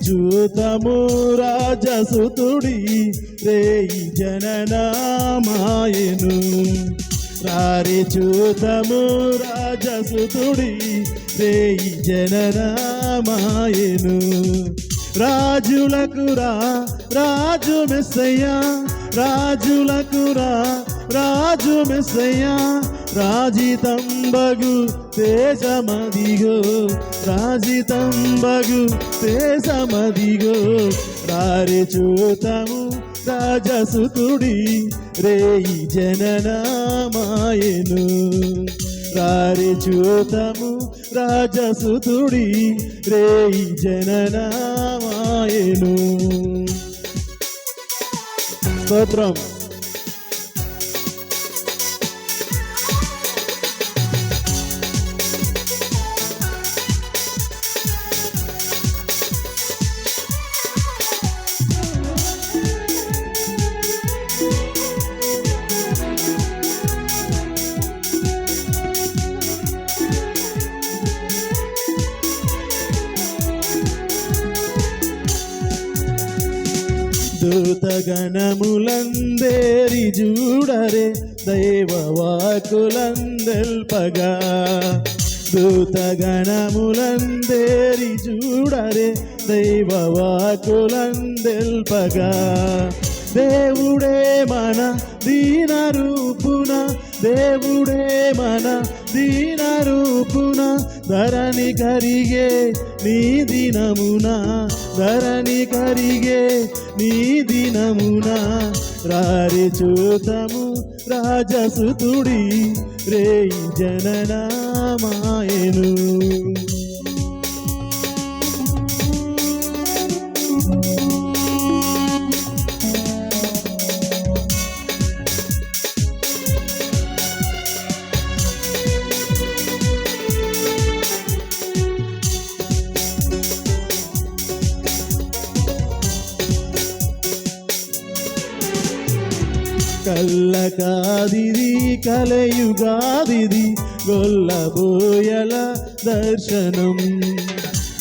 చూతము రాజసుతుడి రేయి జననామాయను. రారి చూతము రాజసుతుడి రేయి జననామాయను. రాజులకు రాజు మెస్సయ్యా, రాజులకు రాజు మెస్సయ్యా. రాజితంబగు తేజమదిగో, రాజితంబగు తేజమదిగో. రారి చూతము రాజసుతుడి రేయి జననామాయను. రారి చూతము రాజసుతుడి రేయి జననామాయను. స్తోత్రం. దూతగణములందేరి చూడరే దైవవాకులందెల్పగా. దూతగణములందేరి చూడరే దైవవాకులందెల్పగా. దేవుడే మన దీన రూపున, దేవుడే మన దీన రూపున. ధరణి కరిగే నీ దినమున, ధరణి కరిగే నీ దినమున. రారి చూతము రాజసుతుడి రేయి జననామాయను. కల్లకాదిది కలయుగాదిది గొల్లబోయల దర్శనం.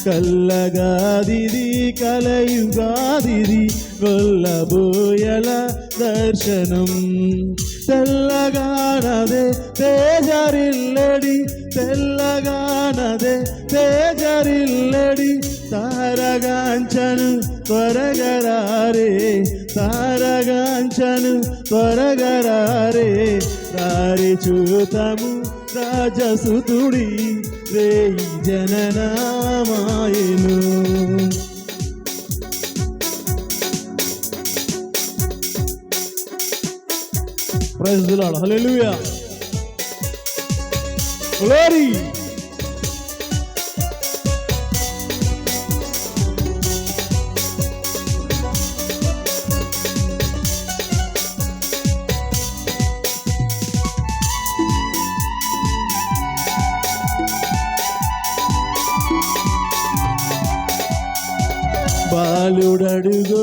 కల్లగాదిది కలయుగాదిది గొల్లబోయల దర్శనం. తెల్లగానదే తేజరిల్లడి, తెల్లగానదే తేజరిల్లడి. తారగాంచను త్వరగరారే, తారగాంచను త్వరగరారే. రారి చూతము రాజసుతుడి రేయి జననామాయను. Praise the lord. Hallelujah. Glory. బాలుడడుగో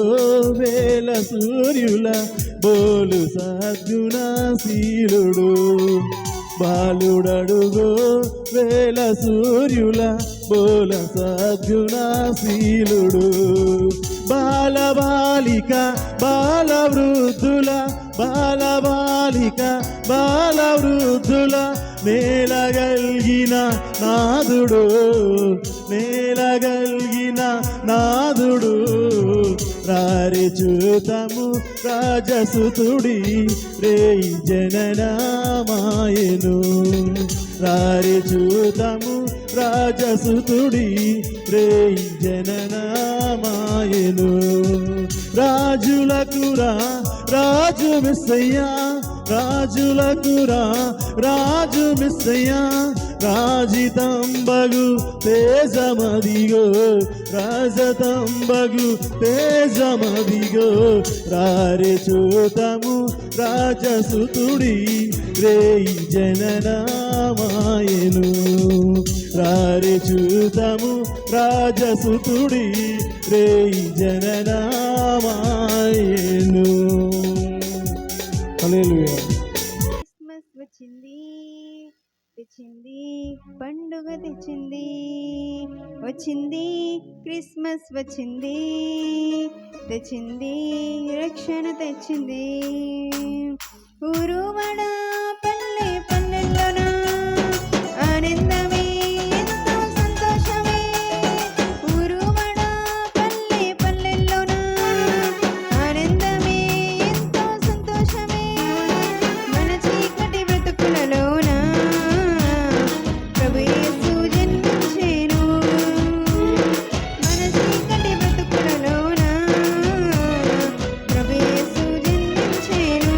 వేల సూర్యుల బోలు సద్గుణశీలుడు. బాలుడడుగో వేల సూర్యుల బోల సద్గుణశీలుడు. బాలబాలిక బాలవృద్ధుల, బాలబాలిక బాలవృద్ధుల. నేలగల్గిన నాదుడు, నేలగల్గిన నాదుడు. రారి చూతము రాజసుతుడి రేయి జననామాయను. రారి చూతము రాజసుతుడి రేయి జననామాయను. రాజులకు రాజు మెస్సయ్యా, రాజులకు రాజు మెస్సయ్యా. రాజితంబగు తేజమదిగో, రాజతంబగు తేజమదిగో. రారి చూతము రాజసుతుడి రేయి జననామాయను. రారి చూతము రాజసుతుడి రేయి జననామాయను. హల్లెలూయా. క్రిస్మస్ వచ్చింది, తెచ్చింది పండుగ తెచ్చింది, వచ్చింది క్రిస్మస్ వచ్చింది, తెచ్చింది రక్షణ తెచ్చింది. ఊరువడ పల్లె పల్లెల్లోన ఆనందమే ఎంతో సంతోషమే. ఊరువడ పల్లె పల్లెల్లోన ఆనందమే ఎంతో సంతోషమే. మన చీకటి బ్రతుకులలోన ప్రభు యేసు జన్మించెను. మన చీకటి బ్రతుకులలోన ప్రభు యేసు జన్మించెను.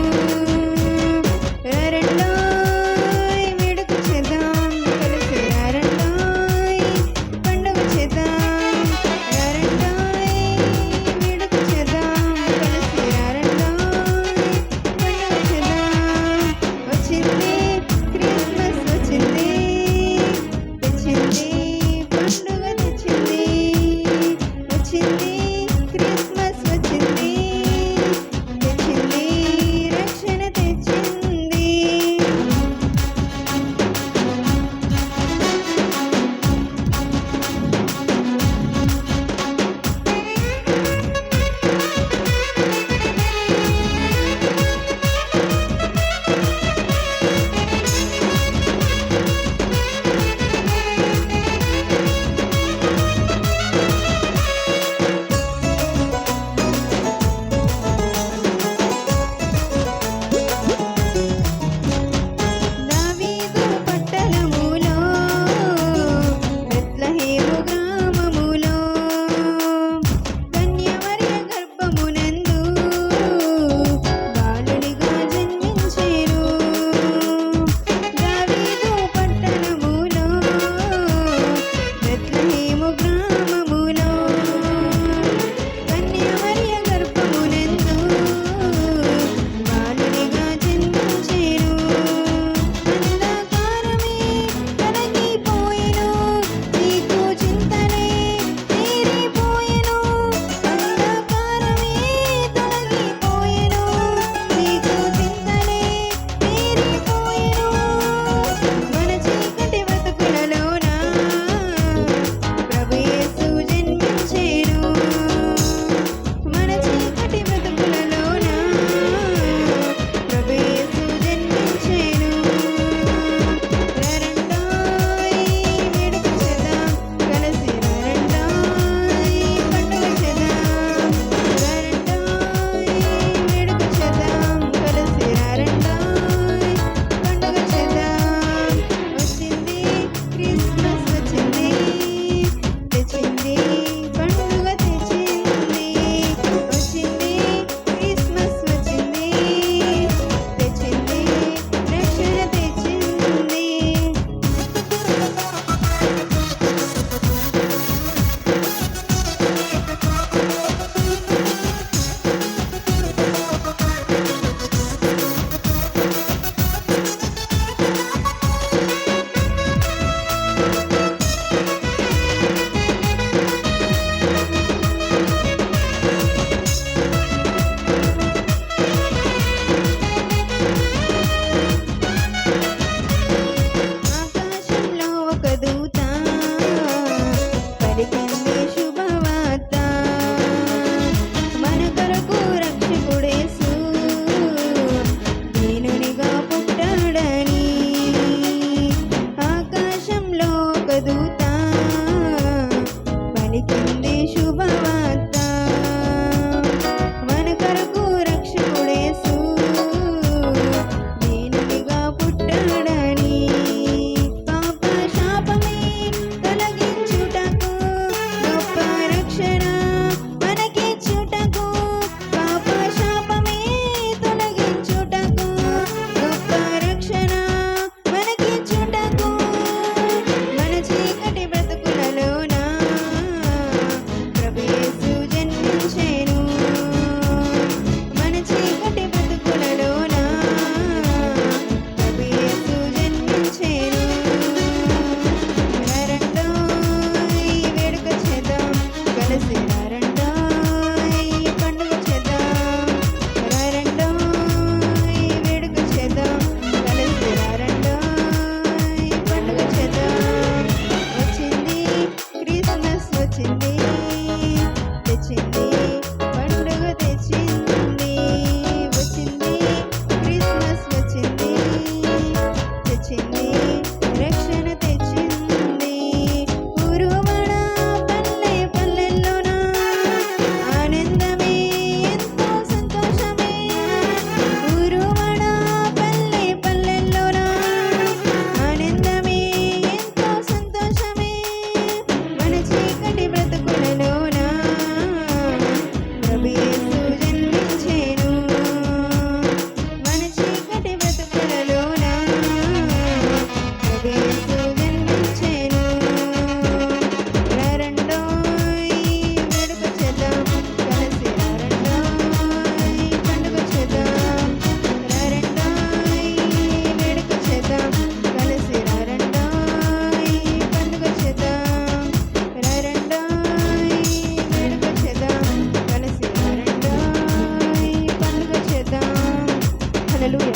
హల్లెలూయా.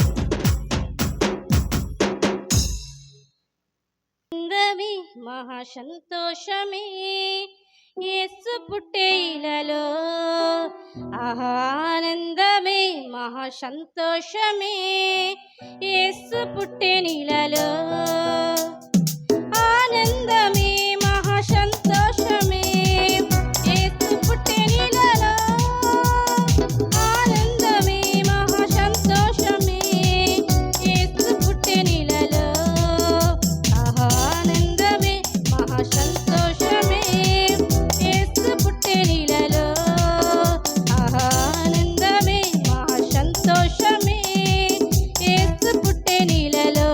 ఆనందమే మహా సంతోషమే యేసు పుట్టేలలో, ఆనందమే మహా సంతోషమే యేసు పుట్టెనిలలో, ఆనందమే మహా సంతోషమే యేసు పుట్టెనిలలో, ఆనందమే మహా సంతోషమే యేసు పుట్టెనిలలో, ఆనందమే మహా సంతోషమే యేసు పుట్టెనిలలో, ఆనందమే మహా సంతోషమే యేసు పుట్టెనిలలో.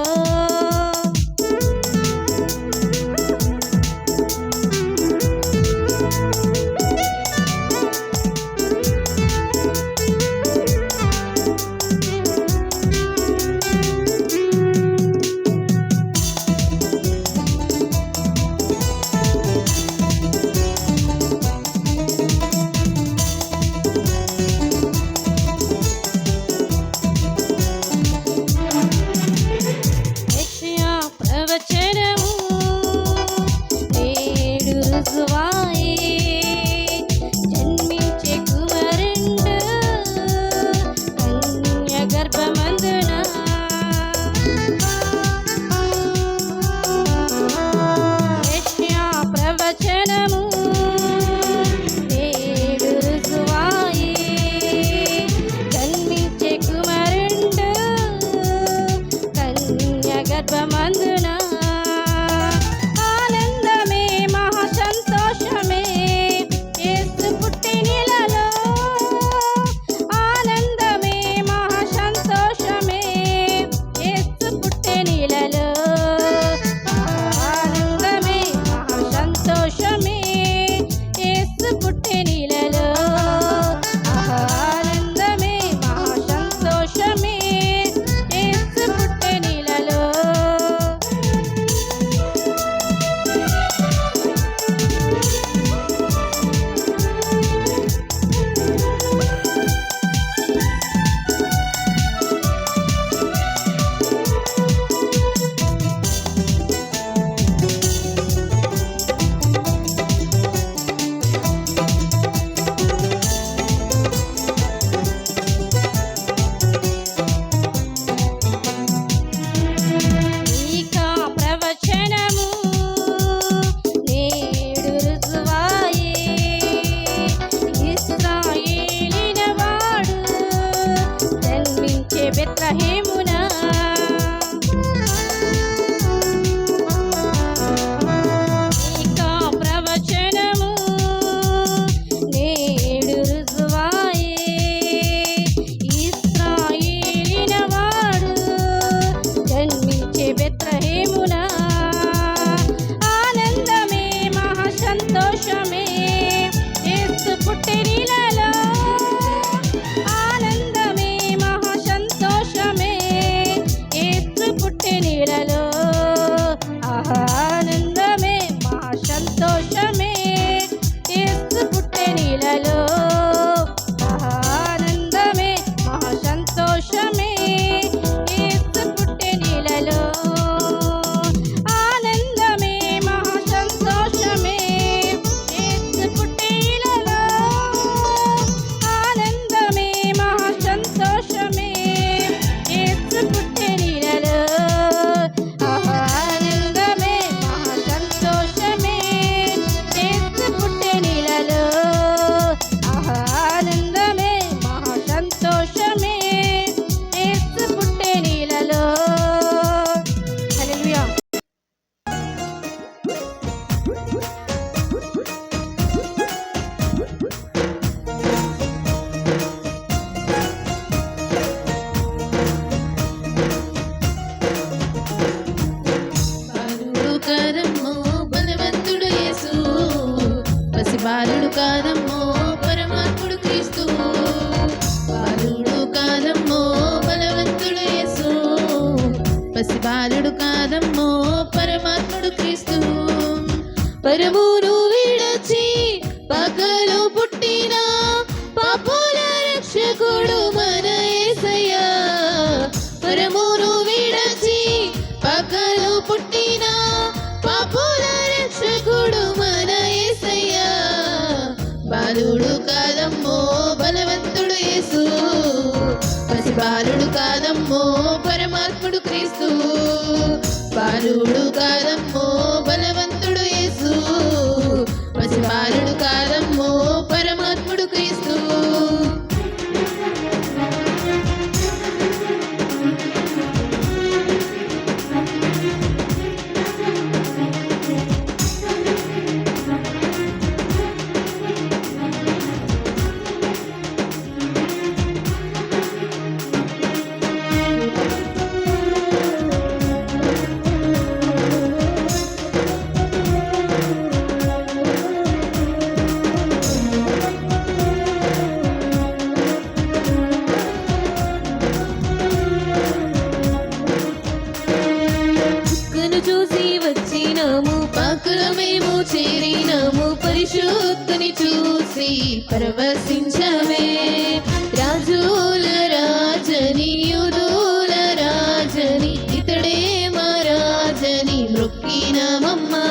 యెషయా ప్రవచనము నేడు రుజువాయే, జన్మించే కుమారుండు కన్య గర్భమందున, యెషయా ప్రవచనము నేడు రుజువాయే, జన్మించే కుమారుండు కన్య గర్భమందున, ఆనందమే మహా సంతోషమే యేసు పుట్టెనిలలో, ఆనందమే మహా సంతోషమే యేసు పుట్టెనిలలో, ఆనందమే మహా సంతోషమే యేసు పుట్టెనిలలో, ఆనందమే మహా సంతోషమే యేసు పుట్టెనిలలో. మీకా ప్రవచనము నేడు రుజువాయే, ఇశ్రాయేలిన వాడు జన్మించే బెత్లెహేమున, మీకా ప్రవచనము నేడు రుజువాయే, ఇశ్రాయేలిన వాడు జన్మించే బెత్లెహేమున, ఆనందమే మహా సంతోషమే యేసు పుట్టెనిలలో, ఆనందమే మహా సంతోషమే యేసు పుట్టెనిలలో, ఆనందమే మహా సంతోషమే యేసు పుట్టెనిలలో, ఆనందమే మహా సంతోషమే యేసు పుట్టెనిలలో, ఆనందమే మహా సంతోషమే యేసు పుట్టెనిలలో, ఆనందమే మహా సంతోషమే యేసు పుట్టెనిలలో, ఆనందమే మహా సంతోషమే యేసు పుట్టెనిలలో, ఆనందమే మహా సంతోషమే యేసు పుట్టెనిలలో. హల్లెలూయా. బాలుడు కాదమ్మో బలవంతుడు యేసు, పసిబాలుడు కాదమ్మో పరమాత్ముడు క్రీస్తు, బాలుడు కాదమ్మో బలవంతుడు యేసు, పసిబాలుడు కాదమ్మో పరమాత్ముడు క్రీస్తు, పరమును విడచి పగలు పుట్టిన పాపుల రక్షకుడు మన యేసయ్య, కాదమ్మో పరమాత్ముడు క్రీస్తు, బాలుడు కాదమ్మో బలవంతుడు యేసు, పసిబాలుడు కాదమ్మో పరమాత్ముడు క్రీస్తు. చూసి వచ్చినాము, పాకుల మేము చేరినాము, పరిశుద్ధుని చూసి పరవశించమే. రాజుల రాజని యూదుల రాజని ఇతడే మా రాజని మొక్కినామమ్మా.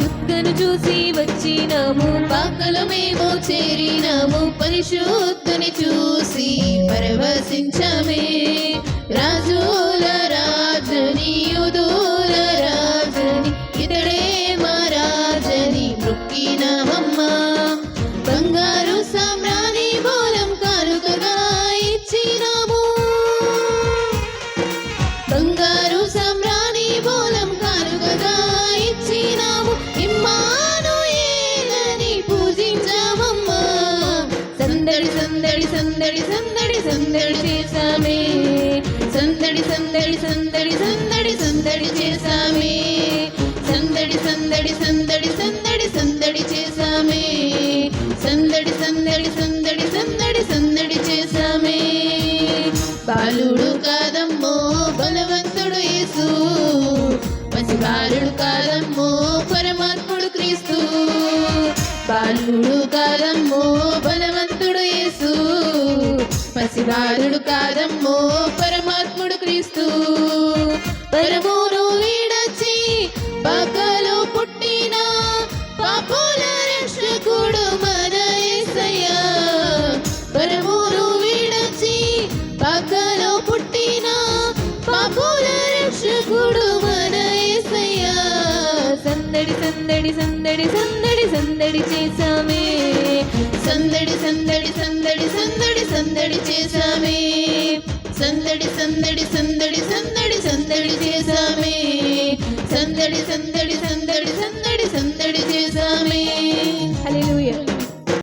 చుక్కను చూసి వచ్చినాము, పాకల మేము చేరినాము, పరిశుద్ధుని చూసి పరవశించమే. రాజుల రాజని యూదుల రాజని ఇతడే మా రాజని మొక్కినామమ్మా. బంగారు సామ్రాణి బోలం కానుకగా ఇచ్చినాము, బంగారు సామ్రాణి బోలం కానుకగా ఇచ్చినాము. ఇమ్మానుయేలని పూజించామమ్మా. సందడి సందడి సందడి సందడి సందడి చేసామే, సందడి సందడి సందడి సందడి సందడి చేసామే, సందడి సందడి సందడి సందడి సందడి చేసామే, సందడి సందడి సందడి సందడి సందడి చేసామే. బాలుడు కాదమ్మో బలవంతుడు యేసు, పసిబాలుడు కాదమ్మో పరమాత్ముడు క్రీస్తు, బాలుడు కాదమ్మో బలవంతుడు యేసు, పసిబాలుడు కాదమ్మో పరమాత్ముడు క్రీస్తు. పరమును విడచి పాకలో పుట్టిన పాపుల రక్షకుడు మన యేసయ్యా. పరమును విడచి పాకలో పుట్టిన పాపుల రక్షకుడు మన యేసయ్యా. సందడి సందడి సందడి సందడి సందడి చేసామే, సందడి సందడి సందడి సందడి సందడి చేసామే, సందడి సందడి సందడి సందడి సందడి చేసామే.